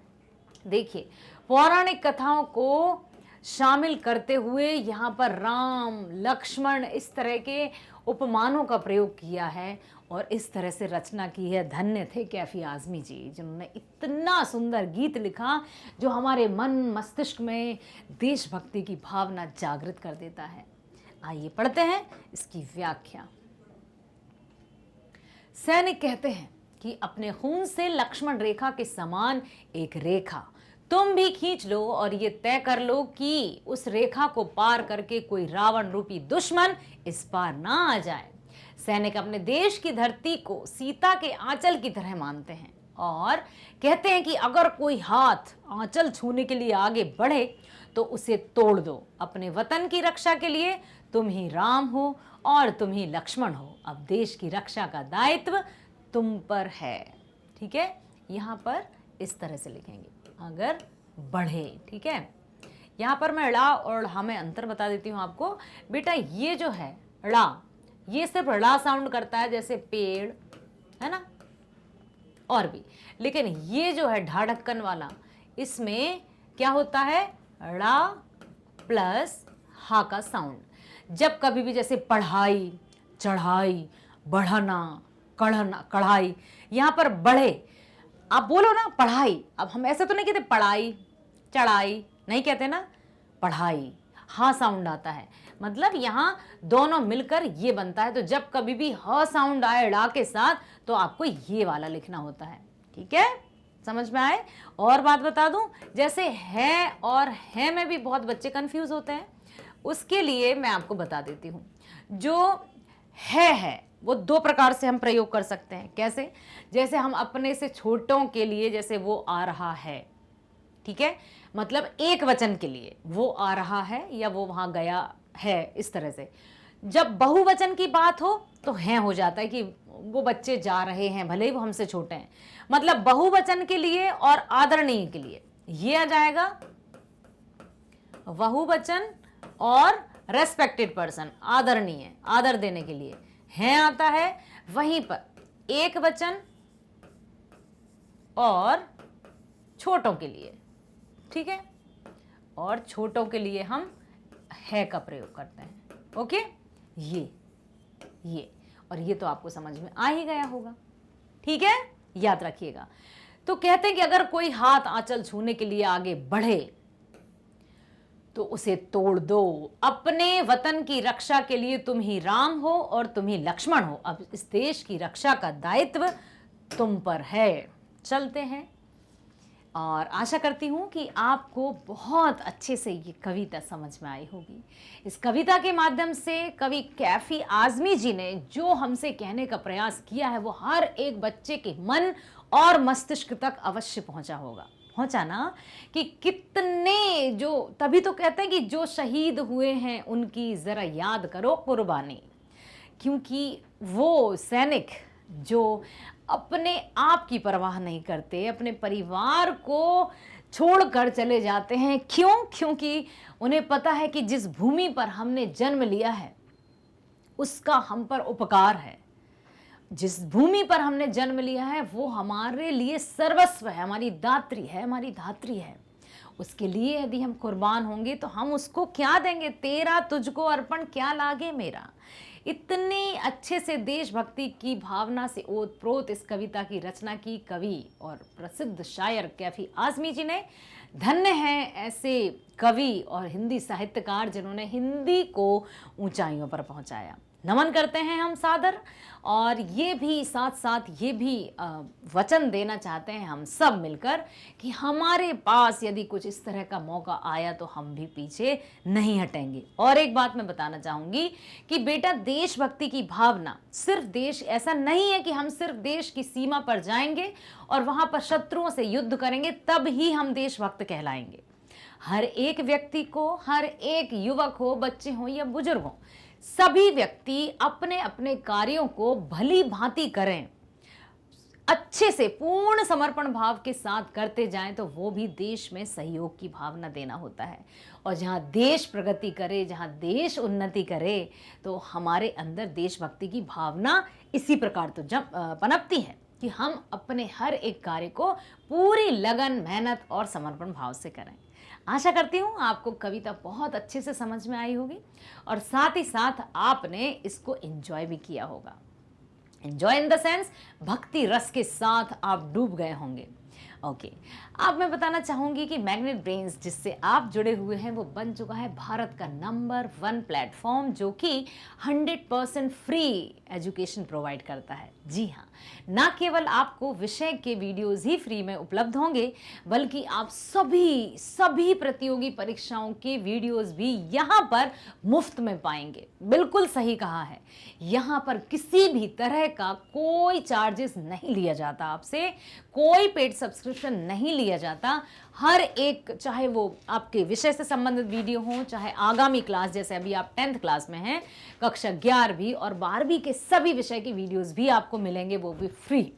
देखिए पौराणिक कथाओं को शामिल करते हुए यहाँ पर राम, लक्ष्मण इस तरह के उपमानों का प्रयोग किया है और इस तरह से रचना की है। धन्य थे कैफी आजमी जी, जिन्होंने इतना सुंदर गीत लिखा जो हमारे मन मस्तिष्क में देशभक्ति की भावना जागृत कर देता है। आइए पढ़ते हैं इसकी व्याख्या। सैनिक कहते हैं कि अपने खून से लक्ष्मण रेखा के समान एक रेखा तुम भी खींच लो और ये तय कर लो कि उस रेखा को पार करके कोई रावण रूपी दुश्मन इस पार ना आ जाए। सैनिक अपने देश की धरती को सीता के आंचल की तरह मानते हैं और कहते हैं कि अगर कोई हाथ आंचल छूने के लिए आगे बढ़े तो उसे तोड़ दो। अपने वतन की रक्षा के लिए तुम ही राम हो और तुम ही लक्ष्मण हो। अब देश की रक्षा का दायित्व तुम पर है। ठीक है, यहाँ पर इस तरह से लिखेंगे, अगर बढ़े। ठीक है, यहाँ पर मैं ड़ा और ढ़ा में अंतर बता देती हूँ आपको। बेटा ये जो है ड़ा, ये सिर्फ ड़ा साउंड करता है, जैसे पेड़ है ना, और भी। लेकिन ये जो है ढा ढक्कन वाला, इसमें क्या होता है, ड़ा प्लस हा का साउंड। जब कभी भी जैसे पढ़ाई, चढ़ाई, बढ़ना, कढ़ना, कढ़ाई, यहाँ पर बढ़े, आप बोलो ना पढ़ाई। अब हम ऐसे तो नहीं कहते पढ़ाई, चढ़ाई नहीं कहते ना, पढ़ाई, हा साउंड आता है। मतलब यहाँ दोनों मिलकर ये बनता है। तो जब कभी भी ह साउंड आए ड़ा के साथ तो आपको ये वाला लिखना होता है। ठीक है, समझ में आए? और बात बता दूं, जैसे है और है में भी बहुत बच्चे कंफ्यूज होते हैं, उसके लिए मैं आपको बता देती हूं। जो है वो दो प्रकार से हम प्रयोग कर सकते हैं। कैसे? जैसे हम अपने से छोटों के लिए, जैसे वो आ रहा है, ठीक है, मतलब एक वचन के लिए वो आ रहा है या वो वहां गया है, इस तरह से। जब बहुवचन की बात हो तो हैं हो जाता है कि वो बच्चे जा रहे हैं, भले ही वो हमसे छोटे हैं। मतलब बहुवचन के लिए और आदरणीय के लिए ये आ जाएगा बहुवचन, और रेस्पेक्टेड पर्सन, आदरणीय, आदर देने के लिए हैं आता है। वहीं पर एक वचन और छोटों के लिए, ठीक है, और छोटों के लिए हम है का प्रयोग करते हैं। ओके, ये और ये तो आपको समझ में आ ही गया होगा, ठीक है, याद रखिएगा। तो कहते हैं कि अगर कोई हाथ आंचल छूने के लिए आगे बढ़े तो उसे तोड़ दो। अपने वतन की रक्षा के लिए तुम ही राम हो और तुम ही लक्ष्मण हो। अब इस देश की रक्षा का दायित्व तुम पर है। चलते हैं, और आशा करती हूँ कि आपको बहुत अच्छे से ये कविता समझ में आई होगी। इस कविता के माध्यम से कवि कैफी आज़मी जी ने जो हमसे कहने का प्रयास किया है वो हर एक बच्चे के मन और मस्तिष्क तक अवश्य पहुंचा होगा। पहुंचा ना? कि कितने, जो तभी तो कहते हैं कि जो शहीद हुए हैं उनकी जरा याद करो कुर्बानी। क्योंकि वो सैनिक जो अपने आप की परवाह नहीं करते, अपने परिवार को छोड़कर चले जाते हैं। क्यों? क्योंकि उन्हें पता है कि जिस भूमि पर हमने जन्म लिया है उसका हम पर उपकार है। जिस भूमि पर हमने जन्म लिया है वो हमारे लिए सर्वस्व है, हमारी दात्री है, हमारी धात्री है। उसके लिए यदि हम कुर्बान होंगे तो हम उसको क्या देंगे? तेरा तुझको अर्पण क्या लागे मेरा। इतने अच्छे से देशभक्ति की भावना से ओतप्रोत इस कविता की रचना की कवि और प्रसिद्ध शायर कैफी आज़मी जी ने। धन्य है ऐसे कवि और हिंदी साहित्यकार जिन्होंने हिंदी को ऊंचाइयों पर पहुंचाया। नमन करते हैं हम सादर, और ये भी साथ साथ ये भी वचन देना चाहते हैं हम सब मिलकर कि हमारे पास यदि कुछ इस तरह का मौका आया तो हम भी पीछे नहीं हटेंगे। और एक बात मैं बताना चाहूँगी कि बेटा, देशभक्ति की भावना सिर्फ देश, ऐसा नहीं है कि हम सिर्फ देश की सीमा पर जाएंगे और वहाँ पर शत्रुओं से युद्ध करेंगे तब ही हम देशभक्त कहलाएंगे। हर एक व्यक्ति को, हर एक युवक हो, बच्चे हो या बुजुर्ग हो, सभी व्यक्ति अपने अपने कार्यों को भली भांति करें, अच्छे से पूर्ण समर्पण भाव के साथ करते जाएं तो वो भी देश में सहयोग की भावना देना होता है। और जहां देश प्रगति करे, जहां देश उन्नति करे, तो हमारे अंदर देशभक्ति की भावना इसी प्रकार तो जब पनपती है कि हम अपने हर एक कार्य को पूरी लगन, मेहनत और समर्पण भाव से करें। आशा करती हूँ आपको कविता बहुत अच्छे से समझ में आई होगी और साथ ही साथ आपने इसको एंजॉय भी किया होगा। एंजॉय इन द सेंस भक्ति रस के साथ आप डूब गए होंगे। ओके, अब मैं बताना चाहूँगी कि मैग्नेट ब्रेन्स जिससे आप जुड़े हुए हैं वो बन चुका है भारत का नंबर 1 प्लेटफॉर्म जो कि 100% फ्री एजुकेशन प्रोवाइड करता है। जी हाँ, ना केवल आपको विषय के वीडियोस ही फ्री में उपलब्ध होंगे बल्कि आप सभी प्रतियोगी परीक्षाओं के वीडियोस भी यहाँ पर मुफ्त में पाएंगे। बिल्कुल सही कहा है, यहाँ पर किसी भी तरह का कोई चार्जेस नहीं लिया जाता आपसे, कोई पेड सब्सक्रिप्शन नहीं लिया जाता। हर एक, चाहे वो आपके विषय से संबंधित वीडियो हो, चाहे आगामी क्लास, जैसे अभी आप 10th क्लास में हैं, कक्षा 11वीं और 12वीं के सभी विषय के वीडियोस भी आपको मिलेंगे, वो भी फ्री।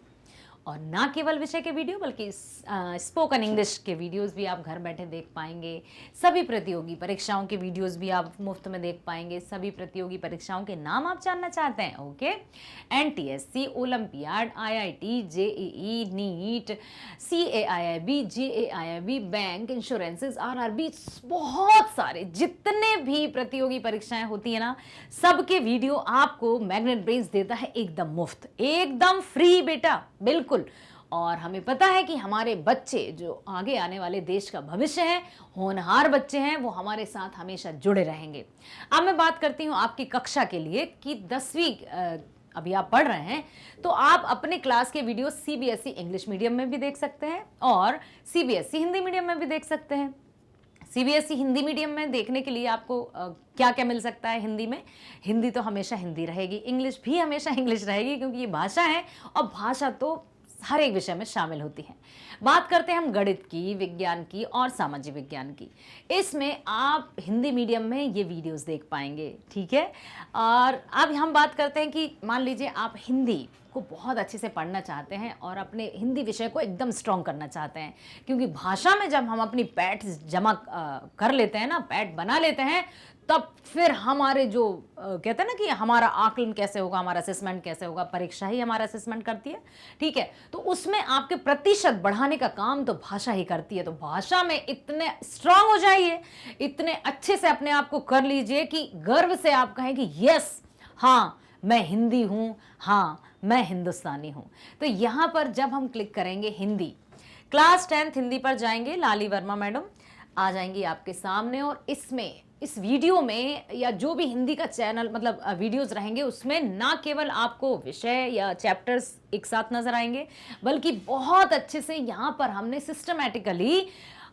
और ना केवल विषय के वीडियो बल्कि स्पोकन इंग्लिश के वीडियोस भी आप घर बैठे देख पाएंगे। सभी प्रतियोगी परीक्षाओं के वीडियोस भी आप मुफ्त में देख पाएंगे। सभी प्रतियोगी परीक्षाओं के नाम आप जानना चाहते हैं? Okay, NTSC, olympiad, IIT, JEE, NEET, CAIIB, JAIIB, bank, insurances, RRB, बहुत सारे जितने भी प्रतियोगी परीक्षाएं होती है ना, सबके वीडियो आपको मैग्नेट ब्रेन्स देता है एकदम मुफ्त, एकदम फ्री बेटा, बिल्कुल। और हमें पता है कि हमारे बच्चे जो आगे आने वाले देश का भविष्य है, होनहार बच्चे हैं, वो हमारे साथ हमेशा जुड़े रहेंगे। अब मैं बात करती हूँ आपकी कक्षा के लिए कि 10वीं अभी आप पढ़ रहे हैं, तो आप अपने क्लास के वीडियो सीबीएसई इंग्लिश मीडियम में भी देख सकते हैं और सीबीएसई हिंदी मीडियम में भी देख सकते हैं। सीबीएसई हिंदी मीडियम में देखने के लिए आपको क्या क्या मिल सकता है हिंदी में? हिंदी तो हमेशा हिंदी रहेगी, इंग्लिश भी हमेशा इंग्लिश रहेगी, क्योंकि ये भाषा है और भाषा तो हर एक विषय में शामिल होती है। बात करते हैं हम गणित की, विज्ञान की और सामाजिक विज्ञान की। इसमें आप हिंदी मीडियम में ये वीडियोस देख पाएंगे, ठीक है। और अब हम बात करते हैं कि मान लीजिए आप हिंदी को बहुत अच्छे से पढ़ना चाहते हैं और अपने हिंदी विषय को एकदम स्ट्रॉन्ग करना चाहते हैं, क्योंकि भाषा में जब हम अपनी पैठ जमा कर लेते हैं ना, पैठ बना लेते हैं, तब फिर हमारे जो कहते हैं ना कि हमारा आकलन कैसे होगा, हमारा असेसमेंट कैसे होगा, परीक्षा ही हमारा असेसमेंट करती है, ठीक है। तो उसमें आपके प्रतिशत बढ़ाने का काम तो भाषा ही करती है। तो भाषा में इतने स्ट्रांग हो जाइए, इतने अच्छे से अपने आप को कर लीजिए कि गर्व से आप कहें कि यस, हाँ मैं हिंदी हूं, हाँ मैं हिंदुस्तानी हूं। तो यहां पर जब हम क्लिक करेंगे हिंदी, क्लास 10th हिंदी पर जाएंगे, लाली वर्मा मैडम आ जाएंगी आपके सामने और इसमें इस वीडियो में या जो भी हिंदी का चैनल मतलब वीडियोस रहेंगे, उसमें ना केवल आपको विषय या चैप्टर्स एक साथ नजर आएंगे, बल्कि बहुत अच्छे से यहाँ पर हमने सिस्टमैटिकली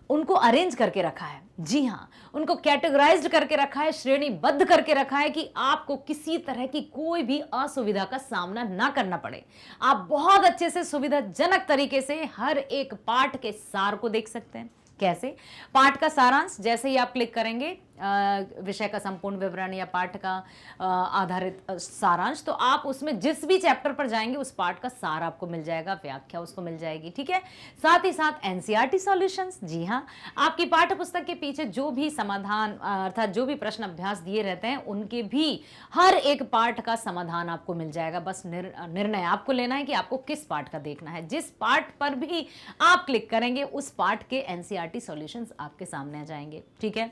उनको अरेंज करके रखा है। जी हाँ, उनको कैटेगराइज्ड करके रखा है, श्रेणीबद्ध करके रखा है कि आपको किसी तरह की कोई भी असुविधा का सामना ना करना पड़े। आप बहुत अच्छे से सुविधाजनक तरीके से हर एक पाठ के सार को देख सकते हैं। कैसे? पाठ का सारांश, जैसे ही आप क्लिक करेंगे विषय का संपूर्ण विवरण या पाठ का आधारित सारांश, तो आप उसमें जिस भी चैप्टर पर जाएंगे उस पाठ का सार आपको मिल जाएगा, व्याख्या उसको मिल जाएगी, ठीक है। साथ ही साथ एनसीईआरटी सॉल्यूशंस, जी हाँ, आपकी पाठ्य पुस्तक के पीछे जो भी समाधान अर्थात जो भी प्रश्न अभ्यास दिए रहते हैं उनके भी हर एक पाठ का समाधान आपको मिल जाएगा। बस निर्णय आपको लेना है कि आपको किस पाठ का देखना है। जिस पाठ पर भी आप क्लिक करेंगे उस पाठ के एनसीईआरटी सॉल्यूशंस आपके सामने आ जाएंगे, ठीक है।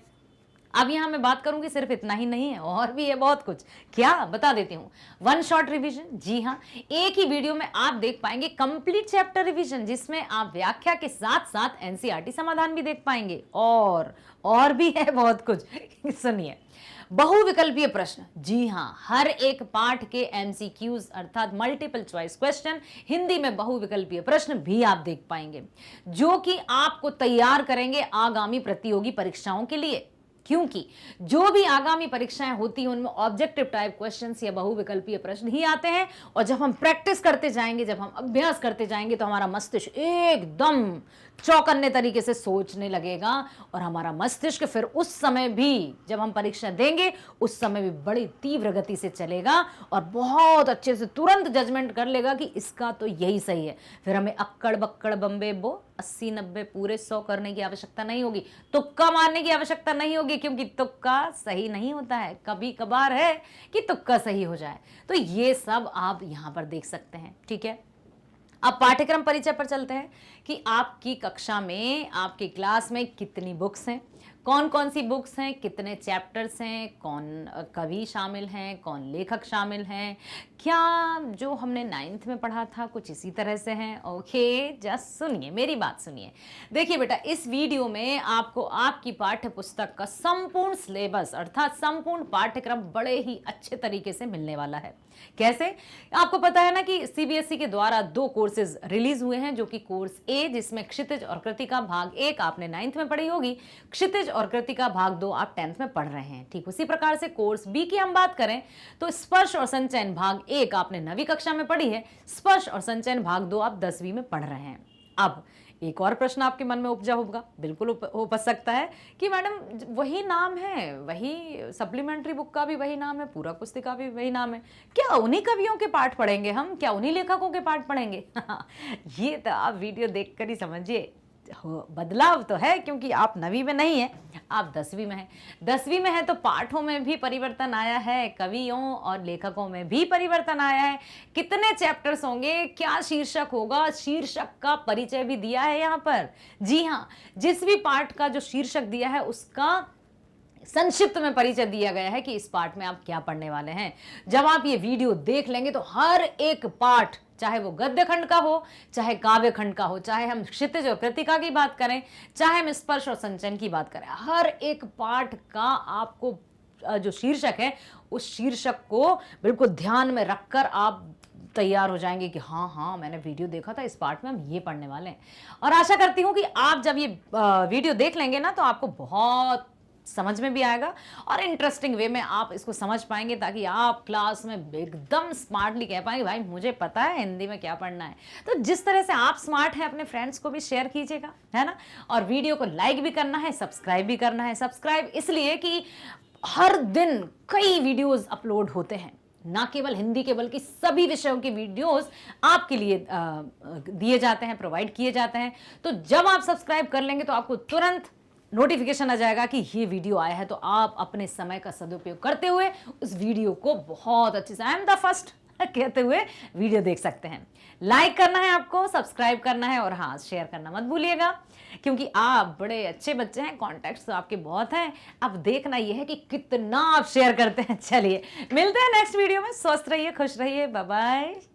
अब यहां मैं बात करूंगी, सिर्फ इतना ही नहीं है, और भी है बहुत कुछ। क्या बता देती हूं, वन शॉट रिवीजन, जी हां, एक ही वीडियो में आप देख पाएंगे कंप्लीट चैप्टर रिवीजन, जिसमें आप व्याख्या के साथ साथ एनसीईआरटी समाधान भी देख पाएंगे, और भी है बहुत कुछ। सुनिए, बहुविकल्पीय प्रश्न, जी हां, हर एक पाठ के एमसीक्यूज अर्थात मल्टीपल चॉइस क्वेश्चन, हिंदी में बहुविकल्पीय प्रश्न भी आप देख पाएंगे, जो कि आपको तैयार करेंगे आगामी प्रतियोगी परीक्षाओं के लिए। क्योंकि जो भी आगामी परीक्षाएं होती हैं उनमें ऑब्जेक्टिव टाइप क्वेश्चंस या बहुविकल्पीय प्रश्न ही आते हैं, और जब हम प्रैक्टिस करते जाएंगे, जब हम अभ्यास करते जाएंगे, तो हमारा मस्तिष्क एकदम चौकन्ने तरीके से सोचने लगेगा, और हमारा मस्तिष्क फिर उस समय भी जब हम परीक्षा देंगे उस समय भी बड़ी तीव्र गति से चलेगा और बहुत अच्छे से तुरंत जजमेंट कर लेगा कि इसका तो यही सही है। फिर हमें अक्कड़ बक्कड़ बम्बे बो 80-90 पूरे 100 करने की आवश्यकता नहीं होगी, तुक्का मारने की आवश्यकता नहीं होगी, क्योंकि तुक्का सही नहीं होता है, कभी कभार है कि तुक्का सही हो जाए। तो ये सब आप यहां पर देख सकते हैं, ठीक है। अब पाठ्यक्रम परिचय पर चलते हैं कि आपकी कक्षा में, आपकी क्लास में कितनी बुक्स हैं, कौन कौन सी बुक्स हैं, कितने चैप्टर्स हैं, कौन कवि शामिल हैं, कौन लेखक शामिल हैं, क्या जो हमने 9th में पढ़ा था कुछ इसी तरह से हैं। ओके, जस्ट सुनिए, मेरी बात सुनिए। देखिए बेटा, इस वीडियो में आपको आपकी पाठ्य पुस्तक का संपूर्ण सिलेबस अर्थात संपूर्ण पाठ्यक्रम बड़े ही अच्छे तरीके से मिलने वाला है। कैसे? आपको पता है ना कि सीबीएसई के द्वारा 2 कोर्सेज रिलीज हुए हैं, जो कि कोर्स ए, जिसमें क्षितिज और कृतिका भाग 1 आपने 9th में पढ़ी होगी, क्षितिज और कृतिका भाग 2 आप 10th में पढ़ रहे हैं। ठीक उसी प्रकार से कोर्स बी की हम बात करें तो स्पर्श और संचयन भाग 1 आपने 9वीं कक्षा में पढ़ी है, स्पर्श और संचयन भाग 2 आप 10वीं में पढ़ रहे हैं। अब एक और प्रश्न आपके मन में उपजा होगा, बिल्कुल हो सकता है कि मैडम वही नाम है, वही सप्लीमेंट्री बुक का भी वही नाम है, पूरक पुस्तिका भी वही नाम है, क्या उन्हीं कवियों के पाठ पढ़ेंगे हम, क्या उन्हीं लेखकों के पाठ पढ़ेंगे? ये तो आप वीडियो देखकर ही समझिए, बदलाव तो है, क्योंकि आप 9वीं में नहीं है, आप 10वीं में हैं। 10वीं में है तो पाठों में भी परिवर्तन आया है, कवियों और लेखकों में भी परिवर्तन आया है। कितने चैप्टर्स होंगे, क्या शीर्षक होगा, शीर्षक का परिचय भी दिया है यहाँ पर। जी हाँ, जिस भी पाठ का जो शीर्षक दिया है उसका संक्षिप्त में परिचय दिया गया है कि इस पाठ में आप क्या पढ़ने वाले हैं। जब आप ये वीडियो देख लेंगे तो हर एक पाठ, चाहे वो गद्य खंड का हो, चाहे काव्य खंड का हो, चाहे हम क्षितिज और कृतिका की बात करें, चाहे हम स्पर्श और संचयन की बात करें, हर एक पाठ का आपको जो शीर्षक है उस शीर्षक को बिल्कुल ध्यान में रखकर आप तैयार हो जाएंगे कि हाँ मैंने वीडियो देखा था, इस पार्ट में हम ये पढ़ने वाले हैं। और आशा करती हूँ कि आप जब ये वीडियो देख लेंगे ना तो आपको बहुत समझ में भी आएगा और इंटरेस्टिंग वे में आप इसको समझ पाएंगे, ताकि आप क्लास में एकदम स्मार्टली कह पाएंगे भाई मुझे पता है हिंदी में क्या पढ़ना है। तो जिस तरह से आप स्मार्ट हैं अपने फ्रेंड्स को भी शेयर कीजिएगा, है ना। और वीडियो को लाइक भी करना है, सब्सक्राइब भी करना है। सब्सक्राइब इसलिए कि हर दिन कई वीडियोस अपलोड होते हैं, ना केवल हिंदी के बल्कि सभी विषयों के वीडियोस आपके लिए दिए जाते हैं, प्रोवाइड किए जाते हैं। तो जब आप सब्सक्राइब कर लेंगे तो आपको तुरंत नोटिफिकेशन आ जाएगा कि ये वीडियो आया है, तो आप अपने समय का सदुपयोग करते हुए उस वीडियो को बहुत अच्छे से आई एम द फर्स्ट कहते हुए वीडियो देख सकते हैं। लाइक करना है आपको, सब्सक्राइब करना है और हाँ शेयर करना मत भूलिएगा, क्योंकि आप बड़े अच्छे बच्चे हैं, कॉन्टैक्ट्स तो आपके बहुत हैं। अब देखना यह है कि कितना आप शेयर करते हैं। चलिए मिलते हैं नेक्स्ट वीडियो में। स्वस्थ रहिए, खुश रहिए, बाय बाय।